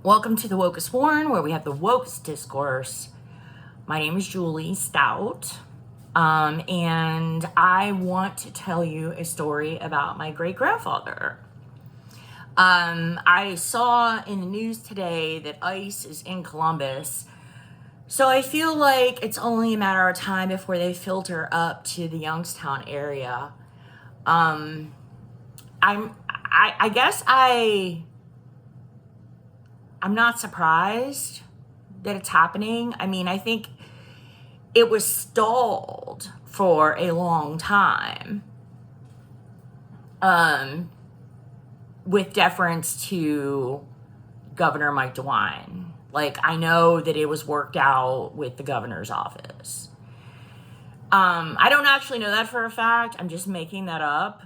Welcome to the Wokest Warren, where we have the wokest discourse. My name is Julie Stout, and I want to tell you a story about my great-grandfather. I saw in the news today that ICE is in Columbus, so I feel like it's only a matter of time before they filter up to the Youngstown area. I guess I'm not surprised that it's happening. I mean, I think it was stalled for a long time, with deference to Governor Mike DeWine. Like, I know that it was worked out with the governor's office. I don't actually know that for a fact. I'm just making that up.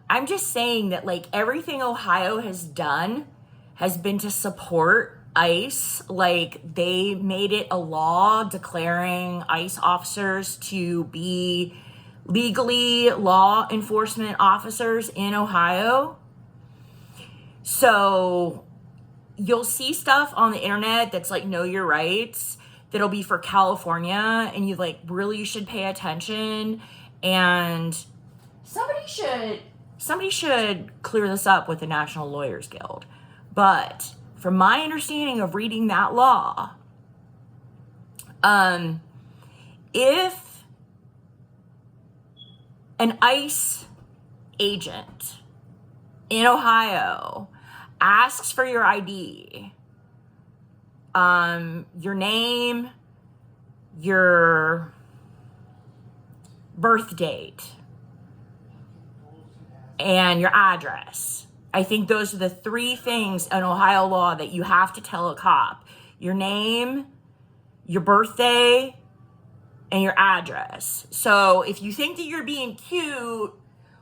I'm just saying that, like, everything Ohio has done has been to support ICE. Like, they made it a law declaring ICE officers to be legally law enforcement officers in Ohio. So you'll see stuff on the internet that's like, know your rights, that'll be for California, and you like really should pay attention. And somebody should clear this up with the National Lawyers Guild. But from my understanding of reading that law, if an ICE agent in Ohio asks for your ID, your name, your birth date, and your address, I think those are the three things in Ohio law that you have to tell a cop: your name, your birthday, and your address. So if you think that you're being cute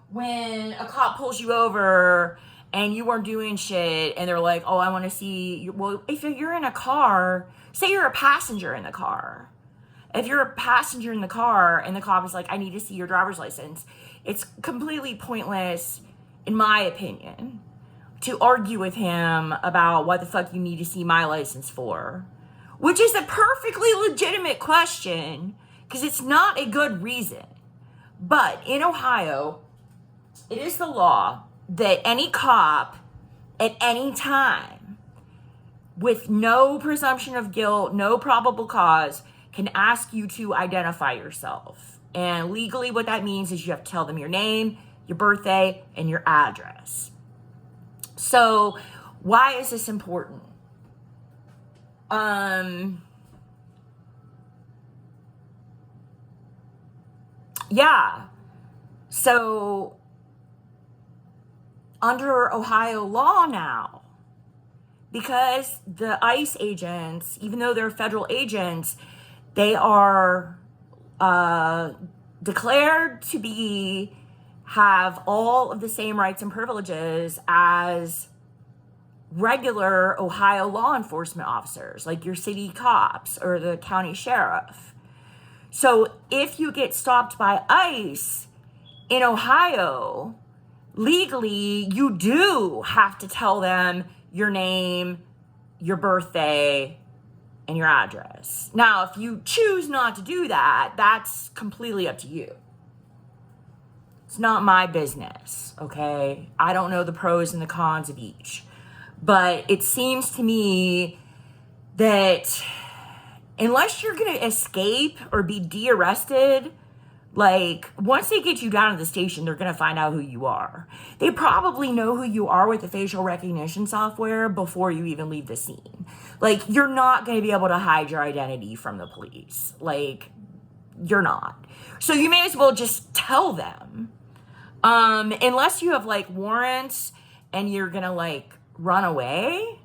when a cop pulls you over and you weren't doing shit and they're like, oh, I want to see you. Well, if you're in a car, say you're a passenger in the car. If you're a passenger in the car and the cop is like, I need to see your driver's license, it's completely pointless, in my opinion, to argue with him about what the fuck you need to see my license for, which is a perfectly legitimate question because it's not a good reason. But in Ohio, it is the law that any cop at any time, with no presumption of guilt, no probable cause, can ask you to identify yourself. And legally what that means is you have to tell them your name, your birthday, and your address. So why is this important? So under Ohio law now, because the ICE agents, even though they're federal agents, they are declared to have all of the same rights and privileges as regular Ohio law enforcement officers, like your city cops or the county sheriff. So if you get stopped by ICE in Ohio, legally, you do have to tell them your name, your birthday, and your address. Now, if you choose not to do that, that's completely up to you. It's not my business, okay? I don't know the pros and the cons of each. But it seems to me that unless you're going to escape or be de-arrested, like, once they get you down to the station, they're going to find out who you are. They probably know who you are with the facial recognition software before you even leave the scene. Like, you're not going to be able to hide your identity from the police. Like, you're not. So you may as well just tell them. Unless you have, like, warrants and you're going to, like, run away.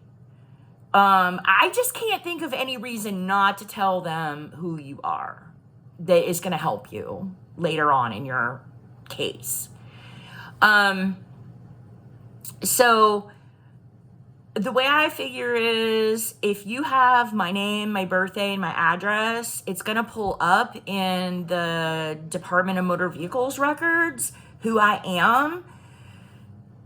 I just can't think of any reason not to tell them who you are that is going to help you later on in your case. So the way I figure is if you have my name, my birthday, and my address, it's going to pull up in the Department of Motor Vehicles records who I am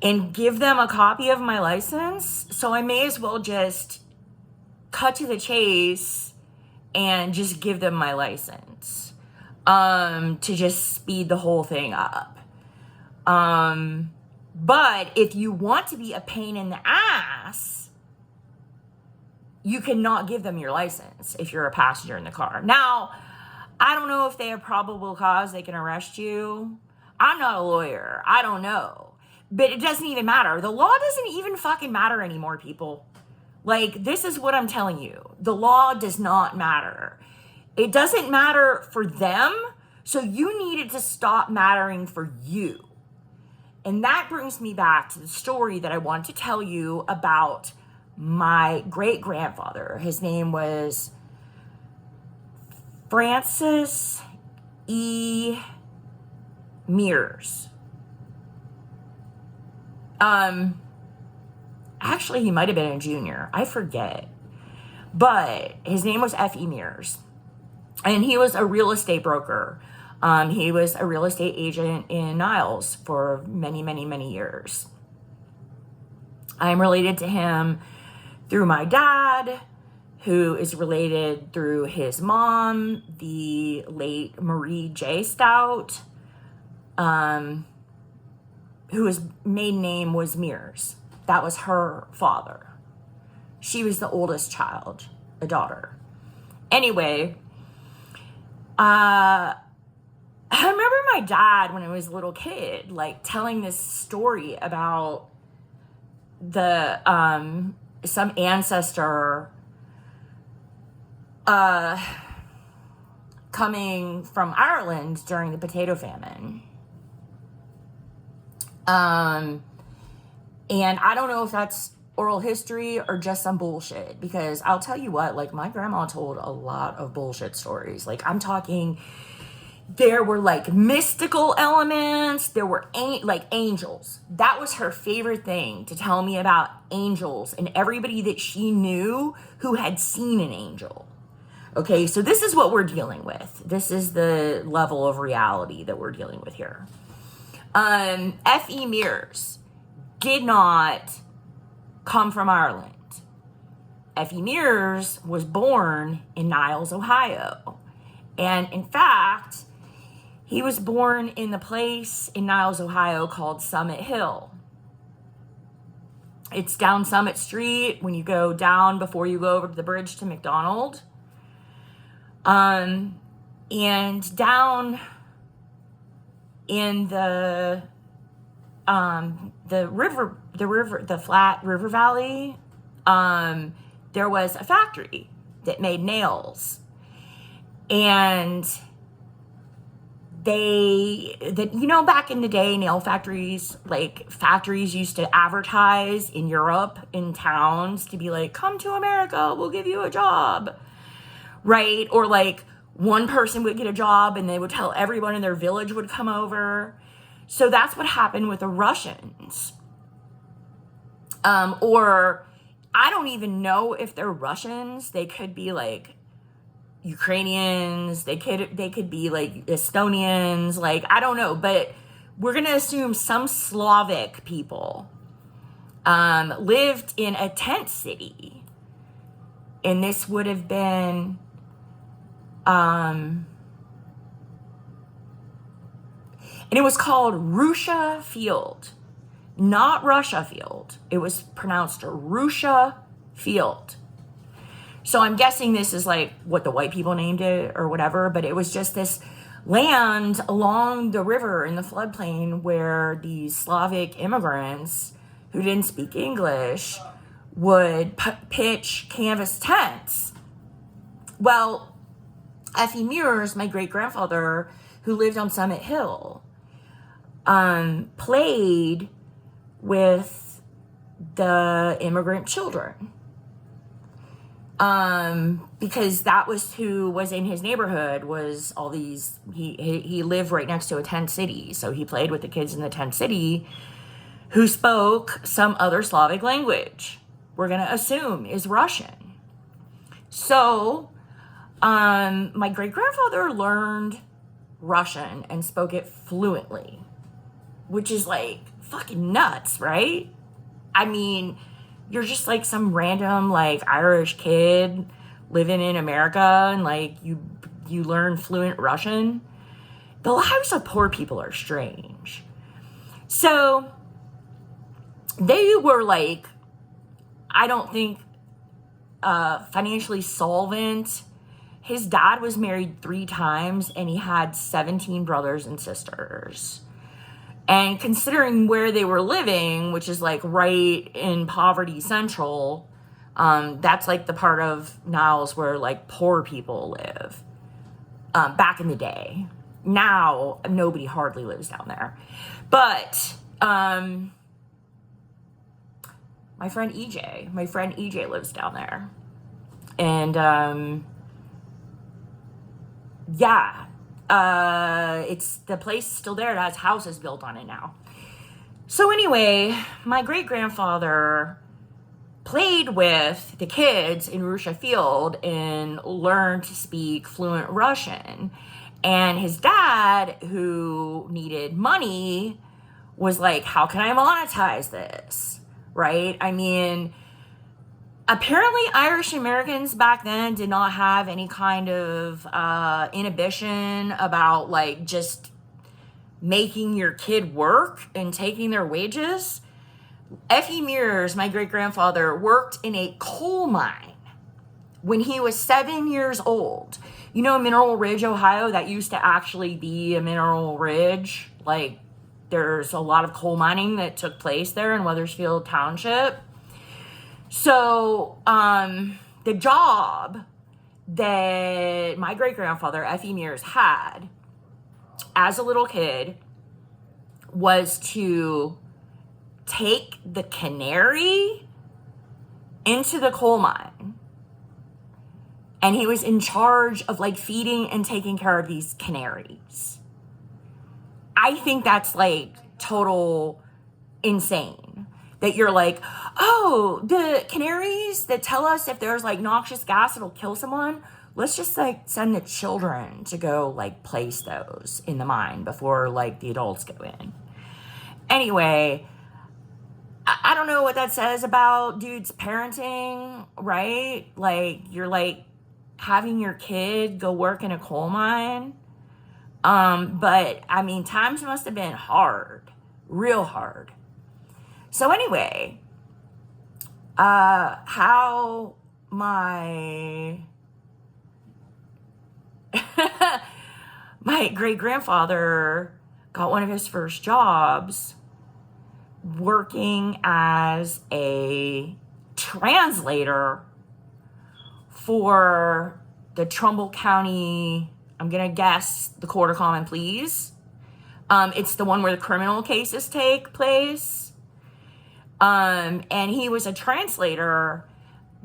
and give them a copy of my license. So I may as well just cut to the chase and just give them my license, to just speed the whole thing up. But if you want to be a pain in the ass, you cannot give them your license if you're a passenger in the car. Now, I don't know if they have probable cause they can arrest you. I'm not a lawyer. I don't know. But it doesn't even matter. The law doesn't even fucking matter anymore, people. Like, this is what I'm telling you. The law does not matter. It doesn't matter for them, so you need it to stop mattering for you. And that brings me back to the story that I wanted to tell you about my great-grandfather. His name was Francis F.E.Mears. Actually, he might have been a junior. I forget. But his name was F.E.Mears. And he was a real estate broker. He was a real estate agent in Niles for many, many, many years. I'm related to him through my dad, who is related through his mom, the late Marie J. Stout, whose maiden name was Mears. That was her father. She was the oldest child, a daughter. Anyway, I remember my dad, when I was a little kid, like, telling this story about the some ancestor coming from Ireland during the potato famine. And I don't know if that's oral history or just some bullshit, because I'll tell you what, like, my grandma told a lot of bullshit stories. Like, I'm talking, there were like mystical elements, there were like angels. That was her favorite thing, to tell me about angels and everybody that she knew who had seen an angel. Okay, so this is what we're dealing with. This is the level of reality that we're dealing with here. F.E.Mears did not come from Ireland. F.E.Mears was born in Niles, Ohio. And in fact, he was born in the place in Niles, Ohio called Summit Hill. It's down Summit Street when you go down before you go over to the bridge to McDonald. And down in the flat river valley, there was a factory that made nails. And back in the day, nail factories, like, factories used to advertise in Europe, in towns, to be like, come to America, we'll give you a job, right? Or like, one person would get a job and they would tell everyone in their village would come over. So that's what happened with the Russians. Or I don't even know if they're Russians. They could be like Ukrainians. They could be like Estonians. Like, I don't know, but we're going to assume some Slavic people lived in a tent city. And this would have been and it was called Russia Field, not Russia Field. It was pronounced Russia Field. So I'm guessing this is like what the white people named it or whatever, but it was just this land along the river in the floodplain where these Slavic immigrants who didn't speak English would pitch canvas tents. Well, F.E.Mears, my great-grandfather, who lived on Summit Hill, played with the immigrant children. Because that was who was in his neighborhood, was all these, he lived right next to a tent city. So he played with the kids in the tent city who spoke some other Slavic language. We're going to assume is Russian. So, my great-grandfather learned Russian and spoke it fluently, which is like fucking nuts, right? I mean, you're just like some random like Irish kid living in America and like you learn fluent Russian. The lives of poor people are strange. So they were like, I don't think financially solvent. His dad was married 3 times and he had 17 brothers and sisters. And considering where they were living, which is like right in poverty central, that's like the part of Niles where like poor people live back in the day. Now, nobody hardly lives down there. But my friend EJ lives down there. And yeah, it's the place is still there. It has houses built on it now. So anyway, my great-grandfather played with the kids in Russia Field and learned to speak fluent Russian. And his dad, who needed money, was like, how can I monetize this? Right? I mean, apparently Irish Americans back then did not have any kind of inhibition about like just making your kid work and taking their wages. F.E.Mears, my great-grandfather, worked in a coal mine when he was 7 years old. You know, Mineral Ridge, Ohio, that used to actually be a mineral ridge. Like, there's a lot of coal mining that took place there in Wethersfield Township. So, the job that my great-grandfather, F.E.Mears, had as a little kid was to take the canary into the coal mine. And he was in charge of like feeding and taking care of these canaries. I think that's like total insane. That you're like, oh, the canaries that tell us if there's like noxious gas that'll kill someone, let's just like send the children to go like place those in the mine before like the adults go in. Anyway, I don't know what that says about dude's parenting, right? Like, you're like having your kid go work in a coal mine. But I mean, times must have been hard, real hard. So anyway, how my my great-grandfather got one of his first jobs working as a translator for the Trumbull County, I'm going to guess, the Court of Common Pleas. It's the one where the criminal cases take place. And he was a translator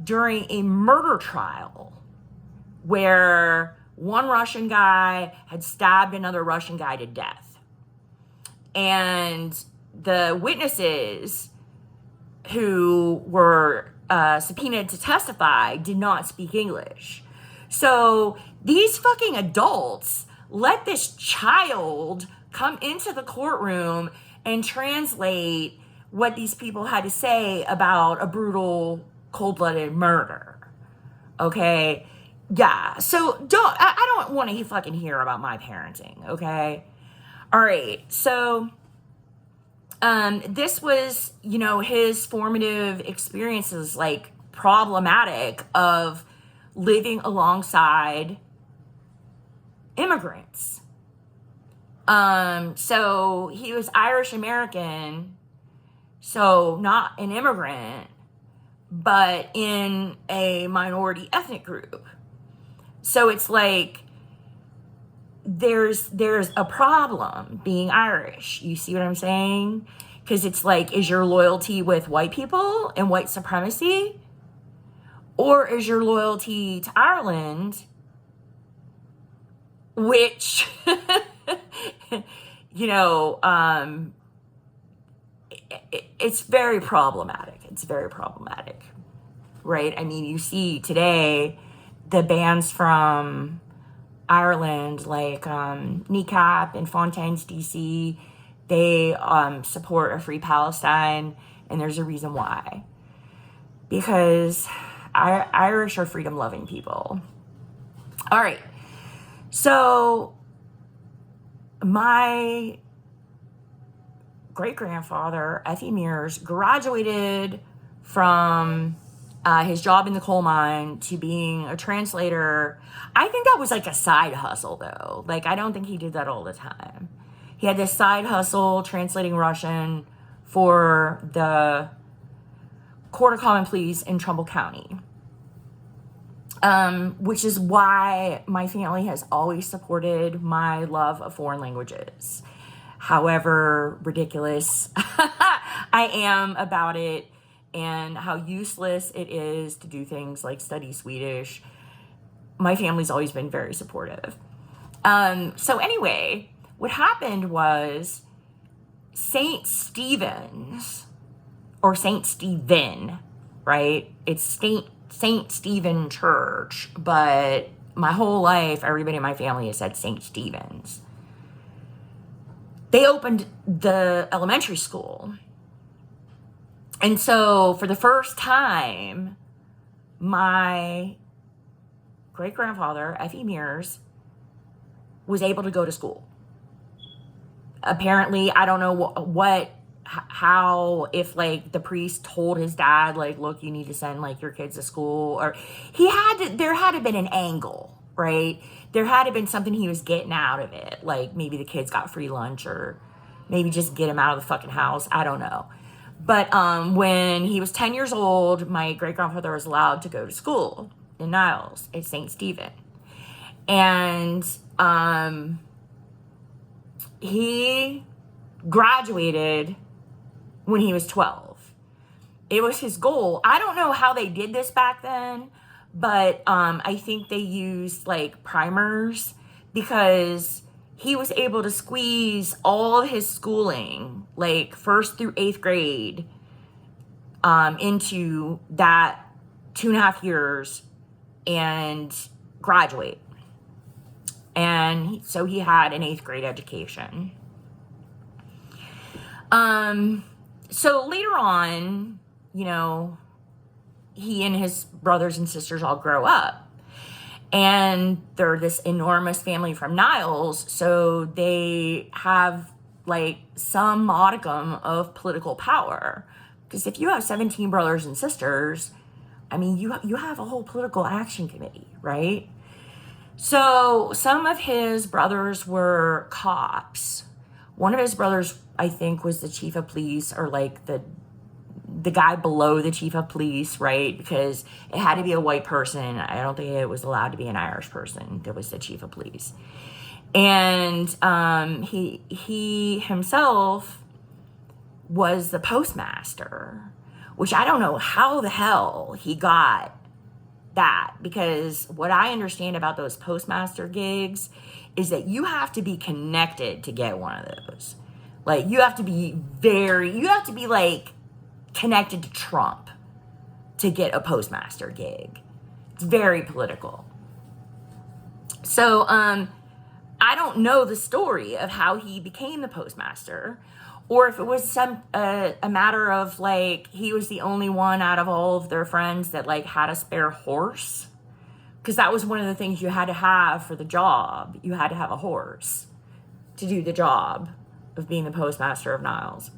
during a murder trial where one Russian guy had stabbed another Russian guy to death. And the witnesses who were subpoenaed to testify did not speak English. So these fucking adults let this child come into the courtroom and translate what these people had to say about a brutal, cold-blooded murder. Okay? Yeah. So I don't want to fucking hear about my parenting. Okay? All right. So this was, you know, his formative experiences, like problematic of living alongside immigrants. So he was Irish American, so not an immigrant, but in a minority ethnic group. So it's like there's a problem being Irish. You see what I'm saying? Because it's like, is your loyalty with white people and white supremacy? Or is your loyalty to Ireland, which, you know, it's very problematic. It's very problematic, right? I mean, you see today the bands from Ireland, like Kneecap and Fontaines DC, they support a free Palestine, and there's a reason why. because Irish are freedom-loving people. All right. So my great-grandfather, F.E.Mears, graduated from his job in the coal mine to being a translator. I think that was like a side hustle, though. Like, I don't think he did that all the time. He had this side hustle translating Russian for the Court of Common Pleas in Trumbull County. Which is why my family has always supported my love of foreign languages. However ridiculous I am about it, and how useless it is to do things like study Swedish, my family's always been very supportive. So anyway, what happened was St. Stephen's, or St. Stephen, right? It's St. Stephen Church, but my whole life, everybody in my family has said St. Stephen's. They opened the elementary school. And so for the first time, my great-grandfather, F.E.Mears, was able to go to school. Apparently, I don't know how, if like the priest told his dad, like, look, you need to send like your kids to school, or there had to been an angle, right? There had to been something he was getting out of it. Like maybe the kids got free lunch, or maybe just get him out of the fucking house. I don't know. But when he was 10 years old, my great-grandfather was allowed to go to school in Niles at St. Stephen. And he graduated when he was 12. It was his goal. I don't know how they did this back then, but I think they used like primers, because he was able to squeeze all of his schooling, like 1st through 8th grade, into that 2.5 years and graduate. And so he had an 8th grade education. So later on, you know, he and his brothers and sisters all grow up. And they're this enormous family from Niles, so they have like some modicum of political power. Because if you have 17 brothers and sisters, I mean, you have a whole political action committee, right? So some of his brothers were cops. One of his brothers, I think, was the chief of police, or like the guy below the chief of police, right? Because it had to be a white person. I don't think it was allowed to be an Irish person that was the chief of police. And he himself was the postmaster, which I don't know how the hell he got that, because what I understand about those postmaster gigs is that you have to be connected to get one of those. Like, you have to be like connected to Trump to get a postmaster gig. It's very political. So, I don't know the story of how he became the postmaster, or if it was a matter of like he was the only one out of all of their friends that like had a spare horse, because that was one of the things you had to have for the job. You had to have a horse to do the job of being the postmaster of Niles.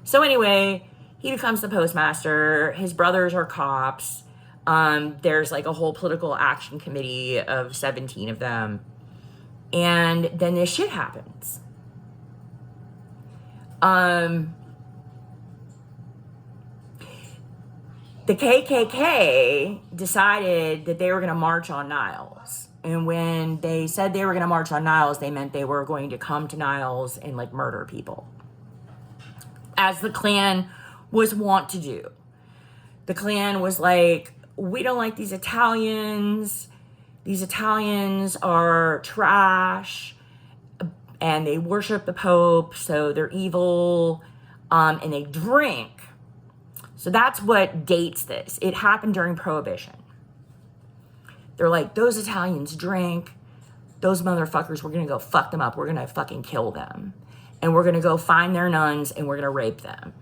So anyway, he becomes the postmaster. His brothers are cops. There's like a whole political action committee of 17 of them. And then this shit happens. The KKK decided that they were going to march on Niles. And when they said they were going to march on Niles, they meant they were going to come to Niles and like murder people, as the Klan was wont to do. The Klan was like, we don't like these Italians. These Italians are trash, and they worship the Pope, so they're evil, and they drink. So that's what dates this. It happened during Prohibition. They're like, those Italians drink. Those motherfuckers, we're going to go fuck them up. We're going to fucking kill them. And we're going to go find their nuns, and we're going to rape them.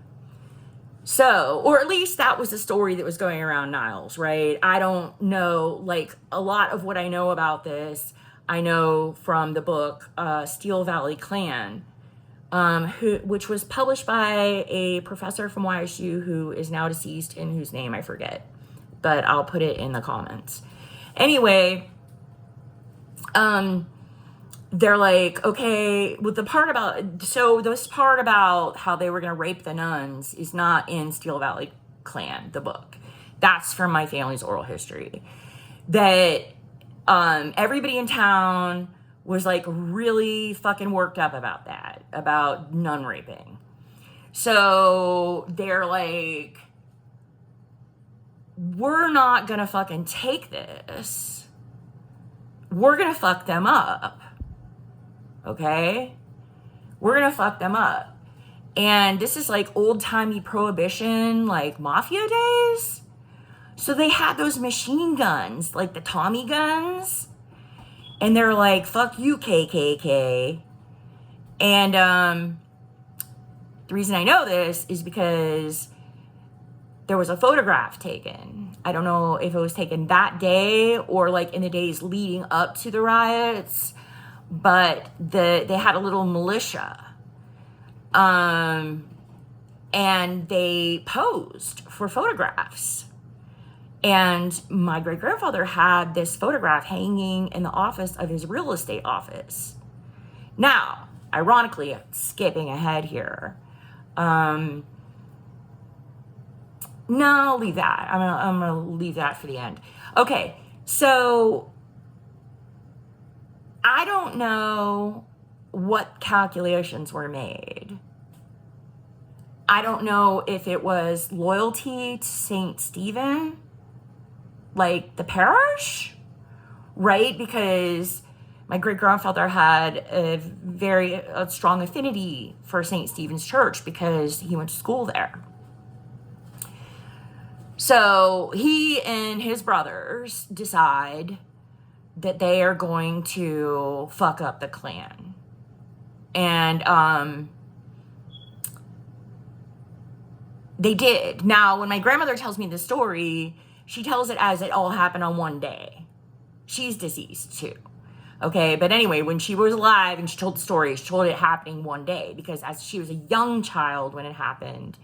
So, or at least that was the story that was going around Niles, right? I don't know, like, a lot of what I know about this, I know from the book Steel Valley Clan, which was published by a professor from YSU who is now deceased and whose name I forget, but I'll put it in the comments. Anyway, they're like, okay, with the part about, so this part about how they were going to rape the nuns is not in Steel Valley Clan, the book. That's from my family's oral history. That everybody in town was like really fucking worked up about that, about nun raping. So they're like, we're not going to fucking take this. We're going to fuck them up. Okay? We're gonna fuck them up. And this is like old-timey prohibition, like mafia days. So they had those machine guns, like the Tommy guns. And they're like, fuck you, KKK. And the reason I know this is because there was a photograph taken. I don't know if it was taken that day or like in the days leading up to the riots. But they had a little militia, and they posed for photographs. And my great-grandfather had this photograph hanging in the office of his real estate office. Now, ironically, skipping ahead here. No, I'll leave that. I'm gonna leave that for the end. Okay, so I don't know what calculations were made. I don't know if it was loyalty to St. Stephen, like the parish, right? Because my great-grandfather had a very strong affinity for St. Stephen's Church because he went to school there. So he and his brothers decide that they are going to fuck up the Klan. And they did. Now, when my grandmother tells me the story, she tells it as it all happened on one day. She's deceased too. Okay, but anyway, when she was alive and she told the story, she told it happening one day because as she was a young child when it happened,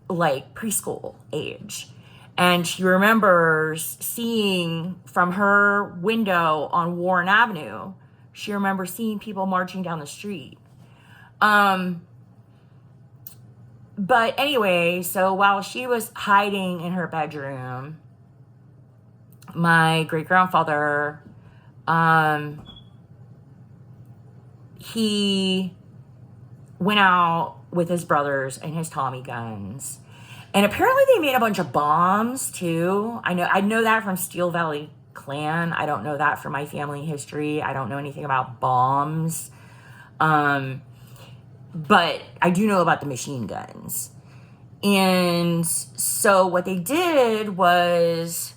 like preschool age. And she remembers seeing from her window on Warren Avenue, she remembers seeing people marching down the street. But anyway, so while she was hiding in her bedroom, my great-grandfather, he went out with his brothers and his Tommy guns. And apparently they made a bunch of bombs too. I know that from Steel Valley Clan. I don't know that from my family history. I don't know anything about bombs. But I do know about the machine guns. And so what they did was,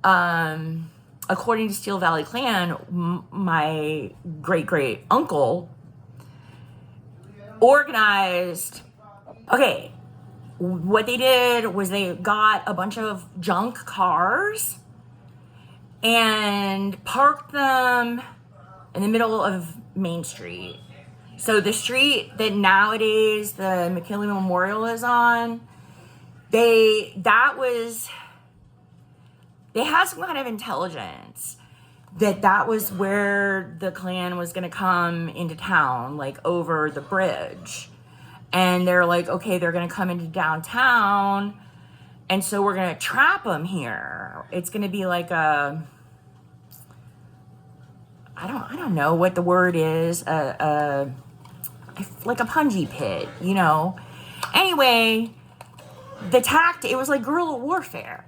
according to Steel Valley Clan, my great-great uncle organized, okay, what they did was they got a bunch of junk cars and parked them in the middle of Main Street. So the street that nowadays the McKinley Memorial is on, they had some kind of intelligence that was where the Klan was going to come into town, like over the bridge. And they're like, okay, they're going to come into downtown, and so we're going to trap them here. It's going to be like I don't know what the word is, like a punji pit, you know. Anyway, it was like guerrilla warfare.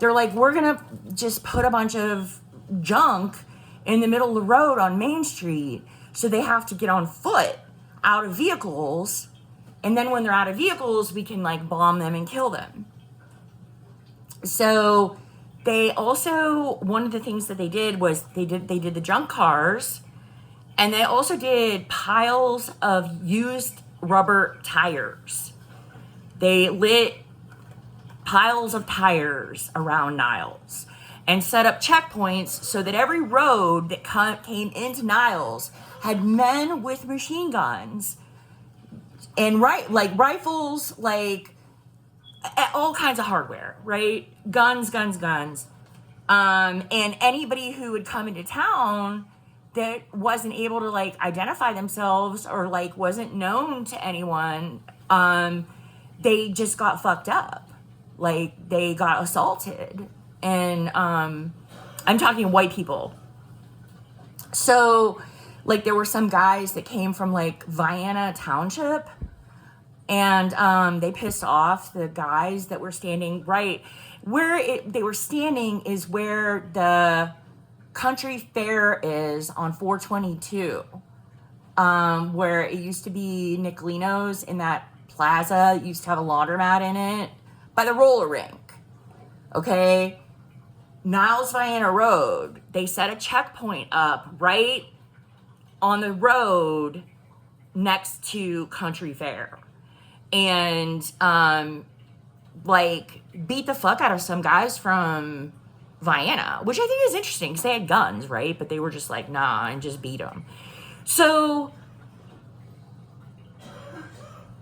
They're like, we're going to just put a bunch of junk in the middle of the road on Main Street, so they have to get on foot out of vehicles. And then when they're out of vehicles, we can like bomb them and kill them. So they also, one of the things that they did was they did the junk cars, and they also did piles of used rubber tires. They lit piles of tires around Niles and set up checkpoints so that every road that came into Niles had men with machine guns and rifles, like all kinds of hardware, right? Guns. And anybody who would come into town that wasn't able to like identify themselves or like wasn't known to anyone, they just got fucked up. Like they got assaulted. And I'm talking white people. So like there were some guys that came from like Vienna Township, and they pissed off the guys that were standing right where they were standing is where the country fair is on 422, where it used to be Nicolino's in that plaza. It used to have a laundromat in it by the roller rink. Okay, Niles Vienna Road, they set a checkpoint up right on the road next to Country Fair, and like beat the fuck out of some guys from Vienna, which I think is interesting because they had guns, right? But they were just like, nah, and just beat them. So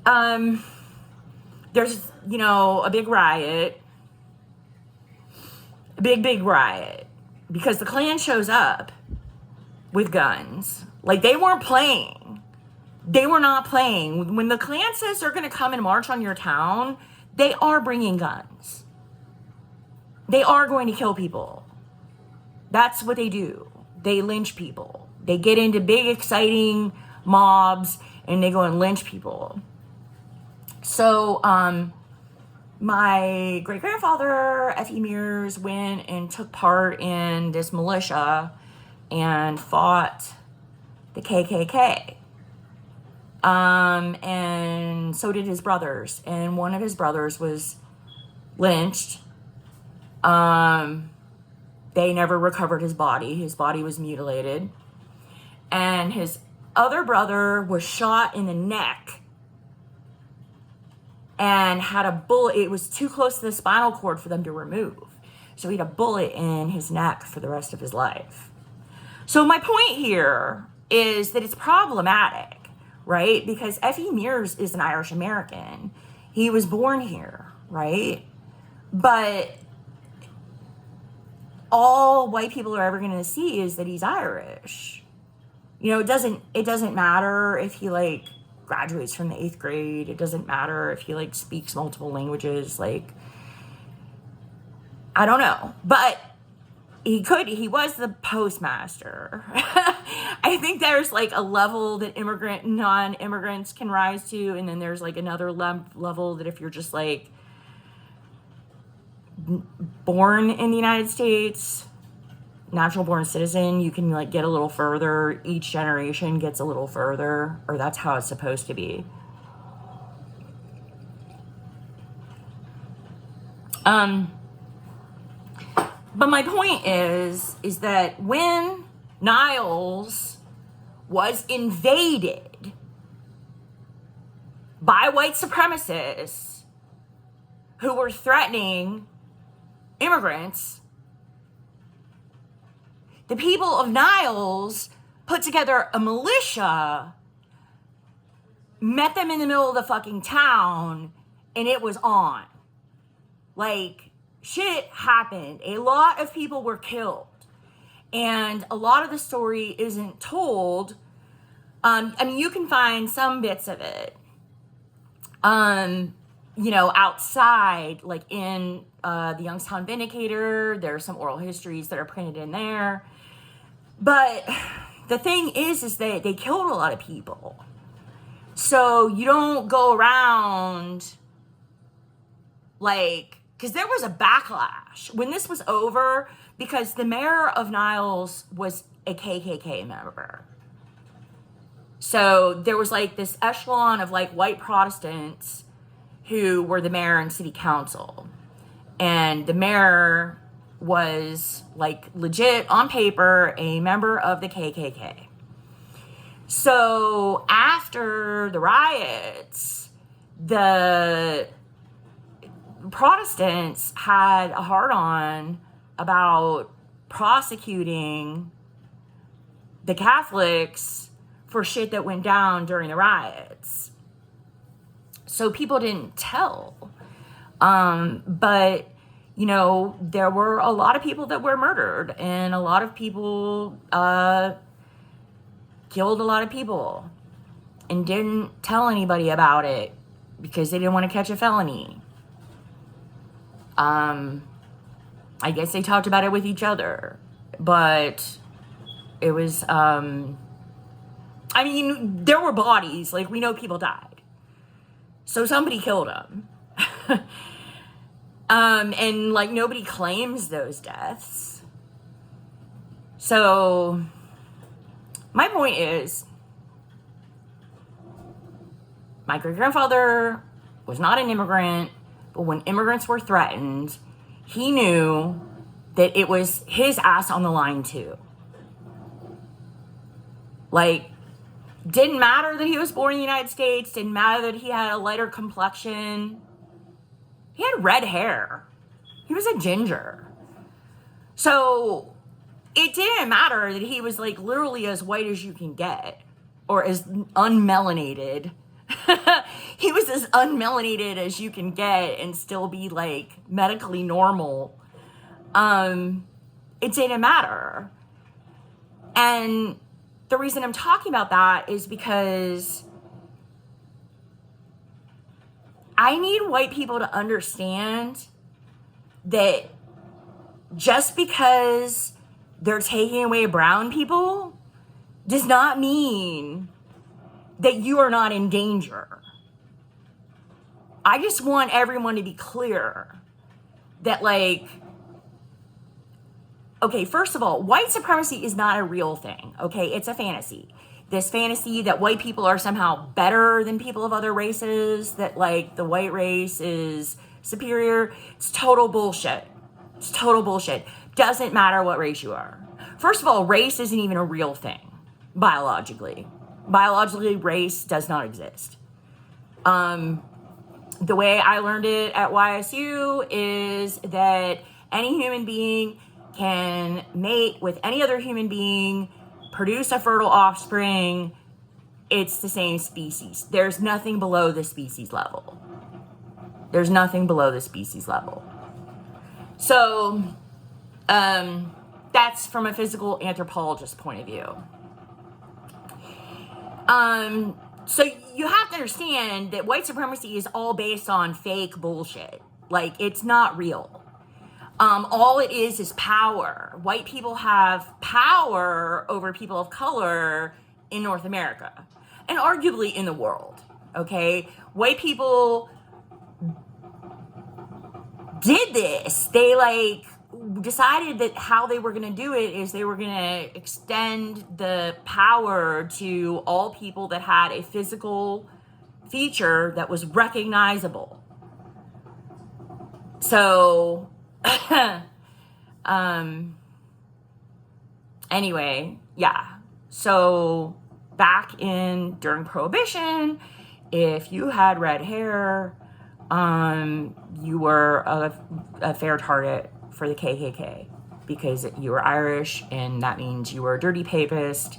there's, you know, a big riot, a big riot, because the Klan shows up with guns. Like, they weren't playing. They were not playing. When the Klan says they're going to come and march on your town, they are bringing guns. They are going to kill people. That's what they do. They lynch people. They get into big, exciting mobs, and they go and lynch people. So, my great-grandfather, F.E.Mears, went and took part in this militia and fought the KKK. And so did his brothers. And one of his brothers was lynched. They never recovered his body. His body was mutilated. And his other brother was shot in the neck and had a bullet. It was too close to the spinal cord for them to remove. So he had a bullet in his neck for the rest of his life. So my point here is that it's problematic, right? Because F.E.Mears is an Irish American. He was born here, right? But all white people are ever going to see is that he's Irish. You know, it doesn't matter if he like graduates from the 8th grade. It doesn't matter if he like speaks multiple languages. Like, I don't know, but he was the postmaster. I think there's like a level that non-immigrants can rise to. And then there's like another level that if you're just like born in the United States, natural born citizen, you can like get a little further. Each generation gets a little further, or that's how it's supposed to be. But my point is that when Niles was invaded by white supremacists who were threatening immigrants, the people of Niles put together a militia, met them in the middle of the fucking town, and it was on. Like, shit happened. A lot of people were killed. And a lot of the story isn't told. I mean, you can find some bits of it, you know, outside, like in the Youngstown Vindicator. There are some oral histories that are printed in there. But the thing is that they killed a lot of people. So you don't go around like, because there was a backlash when this was over, because the mayor of Niles was a KKK member. So there was like this echelon of like white Protestants who were the mayor and city council. And the mayor was like legit on paper a member of the KKK. So after the riots, the Protestants had a hard-on about prosecuting the Catholics for shit that went down during the riots. So people didn't tell. But, you know, there were a lot of people that were murdered, and a lot of people killed a lot of people and didn't tell anybody about it because they didn't want to catch a felony. I guess they talked about it with each other, but it was, I mean, there were bodies, like, we know people died. So somebody killed them. And, like, nobody claims those deaths. So, my point is, my great-grandfather was not an immigrant, but when immigrants were threatened, he knew that it was his ass on the line too. Like, didn't matter that he was born in the United States, didn't matter that he had a lighter complexion. He had red hair. He was a ginger. So, it didn't matter that he was, like, literally as white as you can get, or as unmelanated. He was as unmelanated as you can get and still be, like, medically normal. It didn't matter. And the reason I'm talking about that is because I need white people to understand that just because they're taking away brown people does not mean that you are not in danger. I just want everyone to be clear that, like, okay, first of all, white supremacy is not a real thing, okay? It's a fantasy. This fantasy that white people are somehow better than people of other races, that, like, the white race is superior, it's total bullshit. It's total bullshit. Doesn't matter what race you are. First of all, race isn't even a real thing, biologically. Biologically, race does not exist. The way I learned it at YSU is that any human being can mate with any other human being, produce a fertile offspring. It's the same species. There's nothing below the species level. There's nothing below the species level. So, that's from a physical anthropologist point of view. So you have to understand that white supremacy is all based on fake bullshit. Like, it's not real. All it is power. White people have power over people of color in North America and arguably in the world. Okay? White people did this. They, like, decided that how they were going to do it is they were going to extend the power to all people that had a physical feature that was recognizable. So, anyway, yeah. So, during Prohibition, if you had red hair, you were a fair target for the KKK because you were Irish, and that means you were a dirty papist,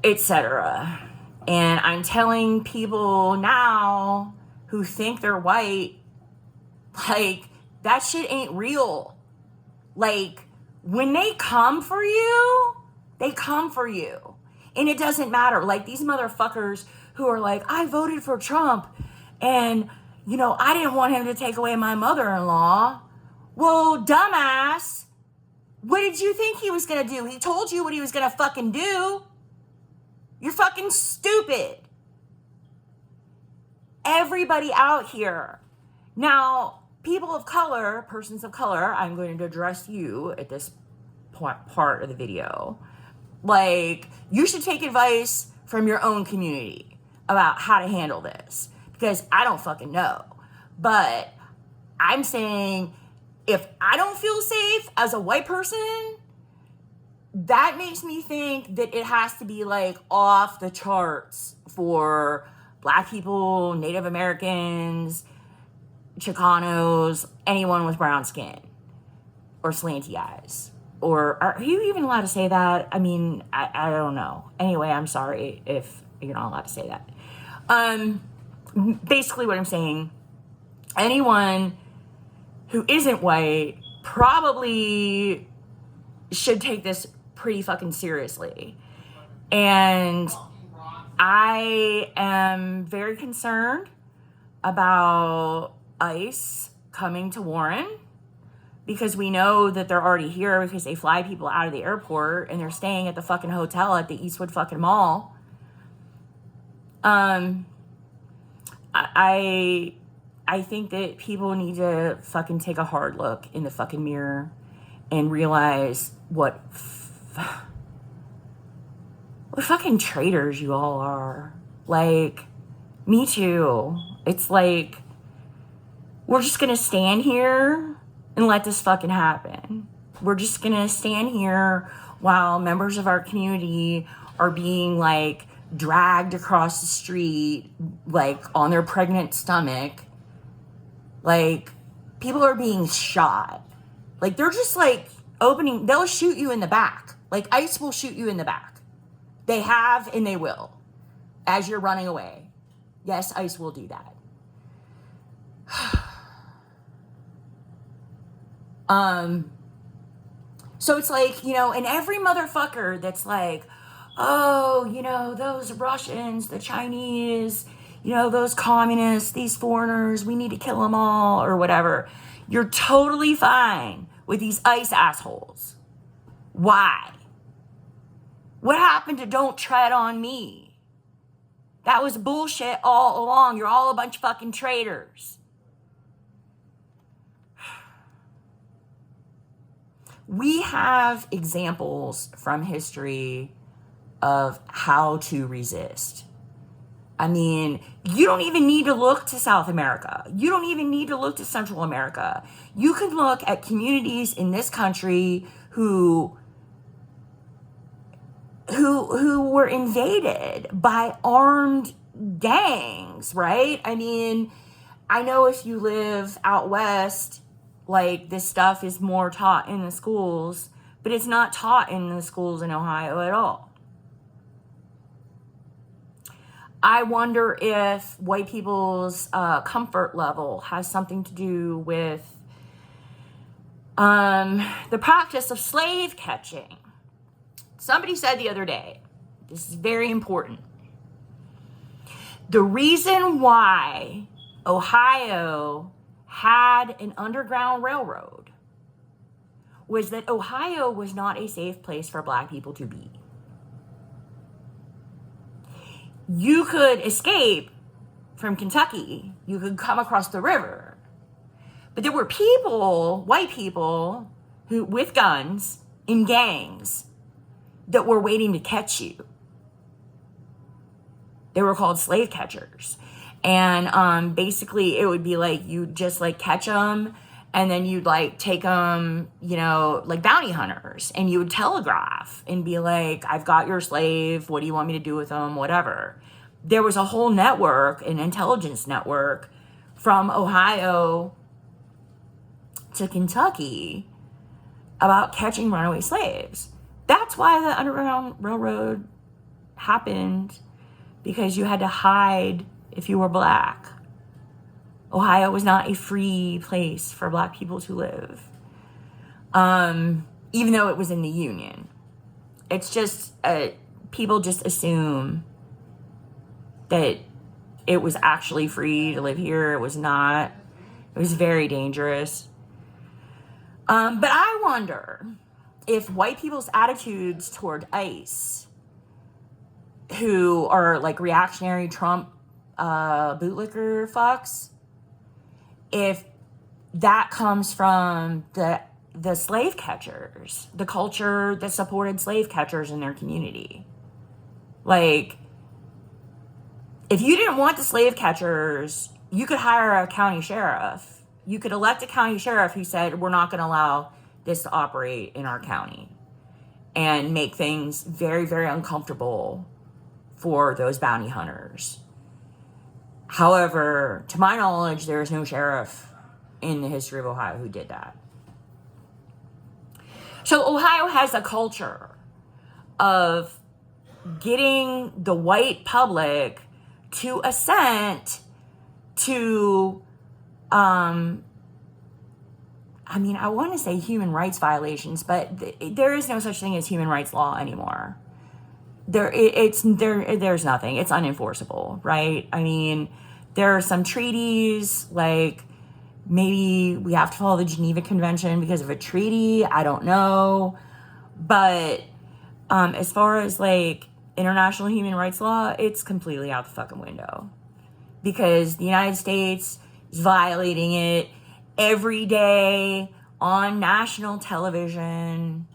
etc. And I'm telling people now who think they're white, like, that shit ain't real. Like, when they come for you, they come for you. And it doesn't matter. Like, these motherfuckers who are like, I voted for Trump, and, you know, I didn't want him to take away my mother-in-law. Well, dumbass, what did you think he was going to do? He told you what he was going to fucking do. You're fucking stupid. Everybody out here. Now, people of color, persons of color, I'm going to address you at this part of the video. Like, you should take advice from your own community about how to handle this. Because I don't fucking know. But I'm saying, if I don't feel safe as a white person, that makes me think that it has to be, like, off the charts for Black people, Native Americans, Chicanos, anyone with brown skin or slanty eyes. Or are you even allowed to say that? I mean, I don't know. Anyway, I'm sorry if you're not allowed to say that. Basically what I'm saying, anyone who isn't white probably should take this pretty fucking seriously. And I am very concerned about ICE coming to Warren, because we know that they're already here because they fly people out of the airport and they're staying at the fucking hotel at the Eastwood fucking Mall. I think that people need to fucking take a hard look in the fucking mirror and realize what fucking traitors you all are. Like, me too. It's like, we're just gonna stand here and let this fucking happen. We're just gonna stand here while members of our community are being, like, dragged across the street, like, on their pregnant stomach. Like, people are being shot. Like, they're just, like, they'll shoot you in the back. Like, ICE will shoot you in the back. They have and they will. As you're running away. Yes, ICE will do that. So it's like, you know, and every motherfucker that's like, oh, you know, those Russians, the Chinese, you know, those communists, these foreigners, we need to kill them all or whatever. You're totally fine with these ICE assholes. Why? What happened to don't tread on me? That was bullshit all along. You're all a bunch of fucking traitors. We have examples from history of how to resist. I mean, you don't even need to look to South America. You don't even need to look to Central America. You can look at communities in this country who were invaded by armed gangs, right? I mean, I know if you live out west, like, this stuff is more taught in the schools, but it's not taught in the schools in Ohio at all. I wonder if white people's comfort level has something to do with the practice of slave catching. Somebody said the other day, this is very important, the reason why Ohio had an underground railroad was that Ohio was not a safe place for black people to be. You could escape from Kentucky. You could come across the river. But there were people, white people, who with guns in gangs that were waiting to catch you. They were called slave catchers. And basically it would be like, you just like catch them and then you'd like take them, you know, like bounty hunters, and you would telegraph and be like, I've got your slave. What do you want me to do with them? Whatever. There was a whole network, an intelligence network from Ohio to Kentucky about catching runaway slaves. That's why the Underground Railroad happened, because you had to hide if you were black. Ohio was not a free place for black people to live, even though it was in the Union. It's just, people just assume that it was actually free to live here. It was not. It was very dangerous. But I wonder if white people's attitudes toward ICE, who are like reactionary Trump bootlicker fucks, if that comes from the slave catchers, the culture that supported slave catchers in their community. Like, if you didn't want the slave catchers, you could hire a county sheriff. You could elect a county sheriff who said, we're not going to allow this to operate in our county, and make things very, very uncomfortable for those bounty hunters. However, to my knowledge, there is no sheriff in the history of Ohio who did that. So Ohio has a culture of getting the white public to assent to, I want to say human rights violations, but there is no such thing as human rights law anymore. There's nothing. It's unenforceable, right? I mean, there are some treaties, like maybe we have to follow the Geneva Convention because of a treaty. I don't know. But as far as like international human rights law, it's completely out the fucking window. Because the United States is violating it every day on national television,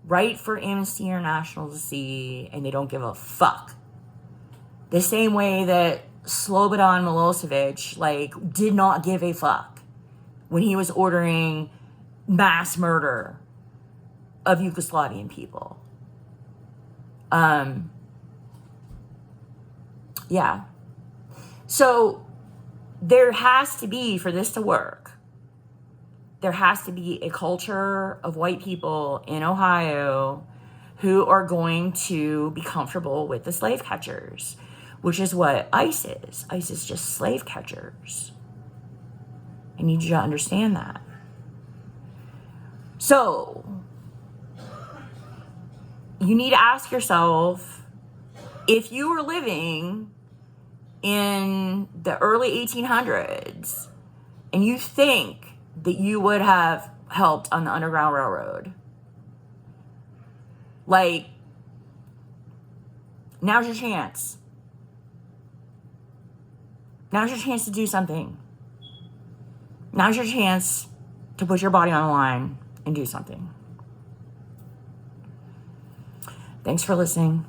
right for Amnesty International to see, and they don't give a fuck. The same way that Slobodan Milosevic, like, did not give a fuck when he was ordering mass murder of Yugoslavian people. Yeah. So there has to be, for this to work, there has to be a culture of white people in Ohio who are going to be comfortable with the slave catchers, which is what ICE is. ICE is just slave catchers. I need you to understand that. So you need to ask yourself, if you were living in the early 1800s and you think that you would have helped on the Underground Railroad, like, now's your chance. Now's your chance to do something. Now's your chance to put your body on the line and do something. Thanks for listening.